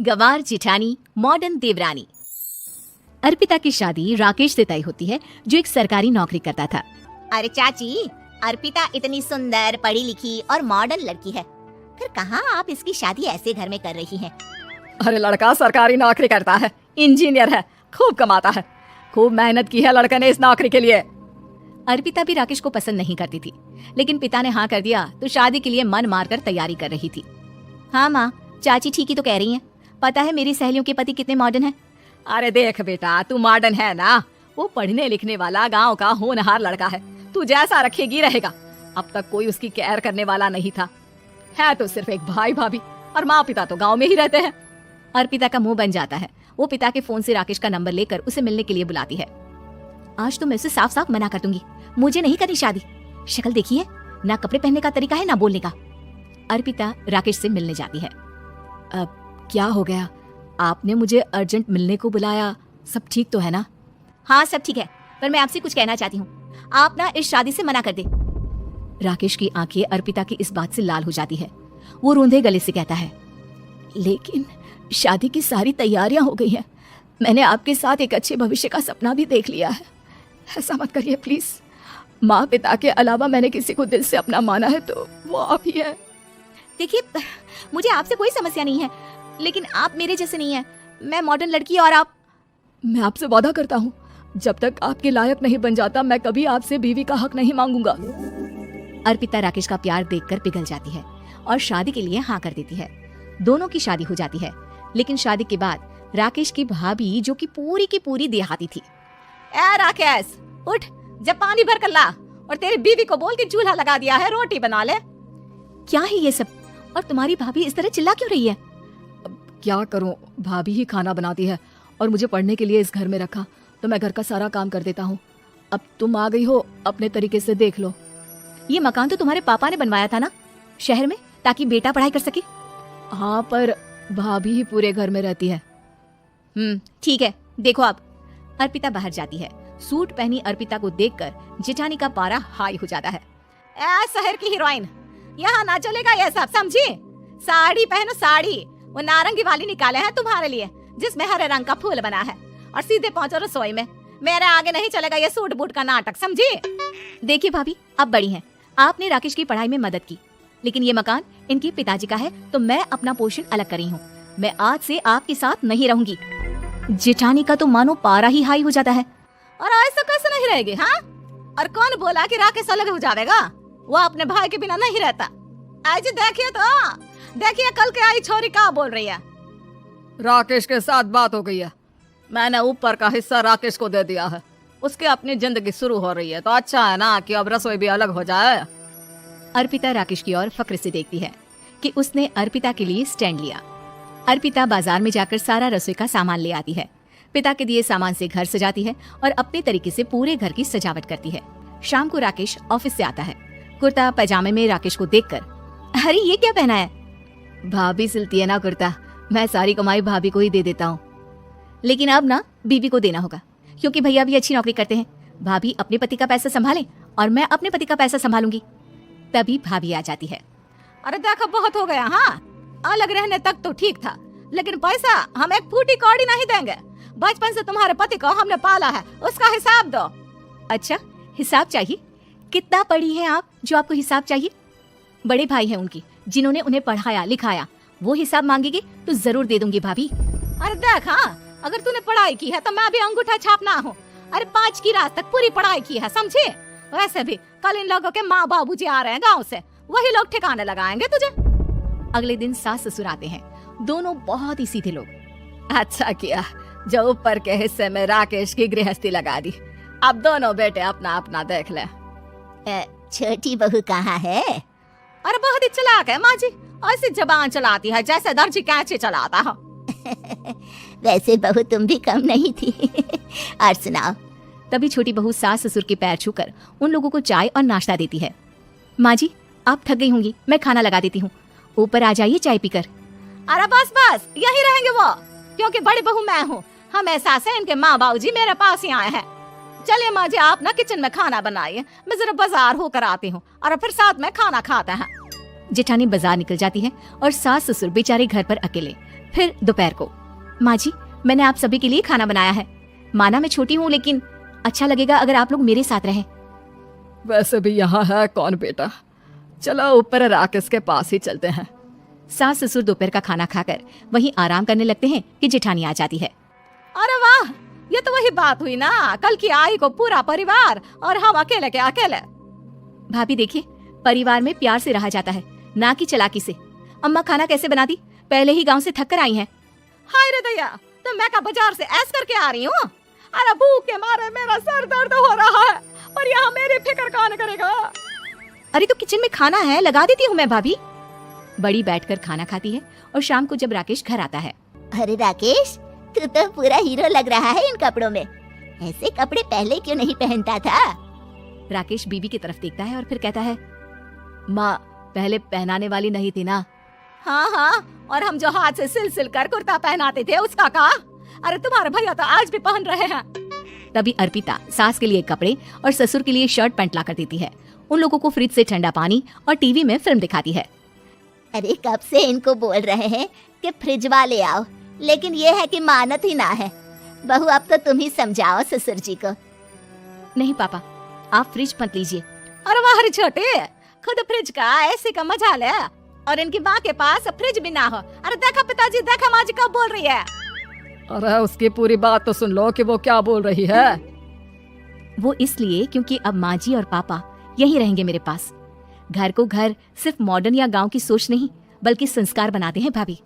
गंवार जेठानी मॉडर्न देवरानी। अर्पिता की शादी राकेश से तय होती है, जो एक सरकारी नौकरी करता था। अरे चाची, अर्पिता इतनी सुंदर, पढ़ी लिखी और मॉडर्न लड़की है, फिर कहाँ आप इसकी शादी ऐसे घर में कर रही हैं? अरे लड़का सरकारी नौकरी करता है, इंजीनियर है, खूब कमाता है, खूब मेहनत की है लड़के ने इस नौकरी के लिए। अर्पिता भी राकेश को पसंद नहीं करती थी, लेकिन पिता ने हाँ कर दिया तो शादी के लिए मन मारकर तैयारी कर रही थी। हाँ माँ, चाची ठीक ही तो कह रही हैं। पता है मेरी सहेलियों के पति कितने मॉडर्न हैं। अरे देख बेटा, तू मॉडर्न है ना, वो पढ़ने लिखने वाला गांव का होनहार लड़का है, तू जैसा रखेगी रहेगा। अब तक कोई उसकी केयर करने वाला नहीं था, है तो सिर्फ एक भाई भाभी, और माँ पिता तो गांव में ही रहते हैं। अर्पिता का मुंह बन जाता है। वो पिता के फोन से राकेश का नंबर लेकर उसे मिलने के लिए बुलाती है। आज तो मैं उसे साफ साफ मना कर दूंगी, मुझे नहीं करनी शादी। शक्ल देखी है ना, कपड़े पहनने का तरीका है ना बोलने का। अर्पिता राकेश से मिलने जाती है। अब क्या हो गया, आपने मुझे अर्जेंट मिलने को बुलाया, सब ठीक तो है ना? हाँ सब ठीक है, पर मैं आपसे कुछ कहना चाहती हूँ, आप ना इस शादी से मना कर दे। राकेश की आंखें अर्पिता की इस बात से लाल हो जाती है। वो रोंदे गले से कहता है, लेकिन शादी की सारी तैयारियां हो गई हैं, मैंने आपके साथ एक अच्छे भविष्य का सपना भी देख लिया है, ऐसा मत करिए प्लीज। माँ पिता के अलावा मैंने किसी को दिल से अपना माना है तो वो आप ही है। देखिए, मुझे आपसे कोई समस्या नहीं है, लेकिन आप मेरे जैसे नहीं हैं। मैं मॉडर्न लड़की और आप। मैं आपसे वादा करता हूँ, जब तक आपके लायक नहीं बन जाता मैं कभी आपसे बीवी का हक नहीं मांगूंगा। अर्पिता राकेश का प्यार देखकर पिघल जाती है और शादी के लिए हाँ कर देती है। दोनों की शादी हो जाती है, लेकिन शादी के बाद राकेश की भाभी, जो कि पूरी की पूरी देहाती थी, ए राकेश, उठ, जब पानी भर कर ला और तेरी बीवी को बोल के चूल्हा लगा दिया है, रोटी बना ले। क्या है ये सब, और तुम्हारी भाभी इस तरह चिल्ला क्यों रही है? क्या करूं, भाभी ही खाना बनाती है और मुझे पढ़ने के लिए इस घर में रखा, तो मैं घर का सारा काम कर देता हूँ। अब तुम आ गई हो, अपने तरीके से देख लो। ये मकान तो तुम्हारे पापा ने बनवाया था ना शहर में, ताकि बेटा पढ़ाई कर सके। हाँ, पर भाभी ही पूरे घर में रहती है। ठीक है, देखो आप। अर्पिता बाहर जाती है। सूट पहनी अर्पिता को देखकर जेठानी का पारा हाई हो जाता है। ए शहर की हीरोइन, यहाँ ना चलेगा ये सब, समझी? साड़ी पहनो साड़ी, वो नारंगी वाली निकाले हैं तुम्हारे लिए, जिसमें हरे रंग का फूल बना है, और सीधे पहुंचो रसोई में। मेरे आगे नहीं चलेगा ये सूट बूट का नाटक, समझी? देखिए भाभी, आप बड़ी हैं, आपने राकेश की पढ़ाई में मदद की, लेकिन ये मकान इनके पिताजी का है, तो मैं अपना पोर्शन अलग कर रही हूँ। मैं आज से आपके साथ नहीं रहूंगी। जेठानी का तो मानो पारा ही हाई हो जाता है। और ऐसा कैसे नहीं रहेगी? हाँ, और कौन बोला कि राकेश अलग हो जाएगा? वो अपने भाई के बिना नहीं रहता। आज देखिए तो, देखिए कल के आई छोरी क्या बोल रही है। राकेश के साथ बात हो गई है, मैंने ऊपर का हिस्सा राकेश को दे दिया है, उसकी अपनी जिंदगी शुरू हो रही है, तो अच्छा है ना कि अब रसोई भी अलग हो जाए। अर्पिता राकेश की ओर फक्र से देखती है कि उसने अर्पिता के लिए स्टैंड लिया। अर्पिता बाजार में जाकर सारा रसोई का सामान ले आती है। पिता के दिए सामान से घर सजाती है और अपने तरीके से पूरे घर की सजावट करती है। शाम को राकेश ऑफिस से आता है। कुर्ता पैजामे में राकेश को देखकर, अरे ये क्या पहना है? भाभी सिलती है ना कुर्ता, मैं सारी कमाई भाभी को ही दे देता हूँ। लेकिन अब ना बीवी को देना होगा, क्योंकि भैया भी अच्छी नौकरी करते हैं। भाभी अपने पति का पैसा संभाले और मैं अपने पति का पैसा संभालूंगी। तभी भाभी आ जाती है। अरे देखो, बहुत हो गया। हाँ, अलग रहने तक तो ठीक था, लेकिन पैसा हम एक फूटी कौड़ी नहीं देंगे। बचपन से तुम्हारे पति को हमने पाला है, उसका हिसाब दो। अच्छा, हिसाब चाहिए? कितना पढ़ी है आप जो आपको हिसाब चाहिए? बड़े भाई हैं उनकी, जिन्होंने उन्हें पढ़ाया लिखाया, वो हिसाब मांगेगी तो जरूर दे दूंगी भाभी। अरे देख, हाँ, अगर तूने पढ़ाई की है तो मैं भी अंगूठा छापना हूँ। अरे 5 की रात तक पूरी पढ़ाई की है, समझे? वैसे भी कल इन लोगों के माँ बाबूजी आ रहे हैं गाँव से, वही लोग ठिकाने लगाएंगे तुझे। अगले दिन सास ससुर आते हैं, दोनों बहुत ही सीधे लोग। अच्छा किया जो ऊपर के हिस्से में राकेश की गृहस्थी लगा दी, अब दोनों बेटे अपना अपना देख ले। छोटी बहू कहाँ है? अरे बहुत ही चालाक है माँ जी, ऐसी जबान चलाती है जैसे दर्जी कैंची चलाता हो। वैसे बहू तुम भी कम नहीं थी। और सुनाओ। तभी छोटी बहू सास ससुर के पैर छूकर उन लोगों को चाय और नाश्ता देती है। माँ जी, आप थक गई होंगी, मैं खाना लगा देती हूँ, ऊपर आ जाइए चाय पीकर। अरे बस बस, यही रहेंगे वो, क्योंकि बड़ी बहू मैं हूँ, हमेशा से इनके माँ बाबूजी मेरे पास ही आए हैं। चलिए माँ जी, आप ना किचन में खाना बनाइए, मैं जरा बाजार होकर आती हूँ, और फिर साथ में खाना खाते हैं। जेठानी बाजार निकल जाती है और सास ससुर बेचारे घर पर अकेले फिर दोपहर को, माँ जी मैंने आप सभी के लिए खाना बनाया है। माना मैं छोटी हूँ लेकिन अच्छा लगेगा अगर आप लोग मेरे साथ रहें। वैसे भी यहाँ है कौन बेटा, चलो ऊपर राकेश के पास ही चलते हैं। सास ससुर दोपहर का खाना खाकर वहीं आराम करने लगते हैं कि जेठानी आ जाती है। अरे वाह, ये तो वही बात हुई ना, कल की आई को पूरा परिवार और हम अकेले के अकेले। भाभी देखिए, परिवार में प्यार से रहा जाता है, ना कि चालाकी से। अम्मा खाना कैसे बनाती, पहले ही गांव से थक कर आई हैं। हाय रे दैया, तो मैं का बाजार से ऐस करके आ रही हूँ। अरे भूख के मारे मेरा सर दर्द हो रहा है, पर यहाँ मेरी फिक्र कौन करेगा। अरे तो किचन में खाना है, लगा देती हूँ मैं भाभी। बड़ी बैठकर खाना खाती है और शाम को जब राकेश घर आता है। अरे राकेश, तू तो पूरा हीरो लग रहा है इन कपड़ों में। ऐसे कपड़े पहले क्यों नहीं पहनता था? राकेश बीबी की तरफ देखता है और फिर कहता है, माँ पहले पहनाने वाली नहीं थी ना। हाँ हाँ, और हम जो हाथ से सिल सिल कर कुर्ता पहनाते थे उसका का? अरे तुम्हारे भैया तो आज भी पहन रहे हैं। तभी अर्पिता सास के लिए कपड़े और ससुर के लिए शर्ट पैंट ला कर देती है। उन लोगों को फ्रिज से ठंडा पानी और टीवी में फिल्म दिखाती है। अरे कब से इनको बोल रहे हैं कि फ्रिज वाले आओ, लेकिन ये है कि मानत ही ना है। बहू अब तो तुम ही समझाओ ससुर जी को। नहीं पापा, आप फ्रिज मत लीजिए। अरे वाह रे छोटे, खुद फ्रिज का ऐसे का मजा ले, और इनकी माँ के पास फ्रिज भी ना हो। अरे देखा पिताजी, देखा माँ जी कब बोल रही है। अरे उसकी पूरी बात तो सुन लो कि वो क्या बोल रही है। वो इसलिए क्योंकि अब माँ जी और पापा यहीं रहेंगे मेरे पास। घर को घर सिर्फ मॉडर्न या गांव की सोच नहीं बल्कि संस्कार बनाते हैं भाभी।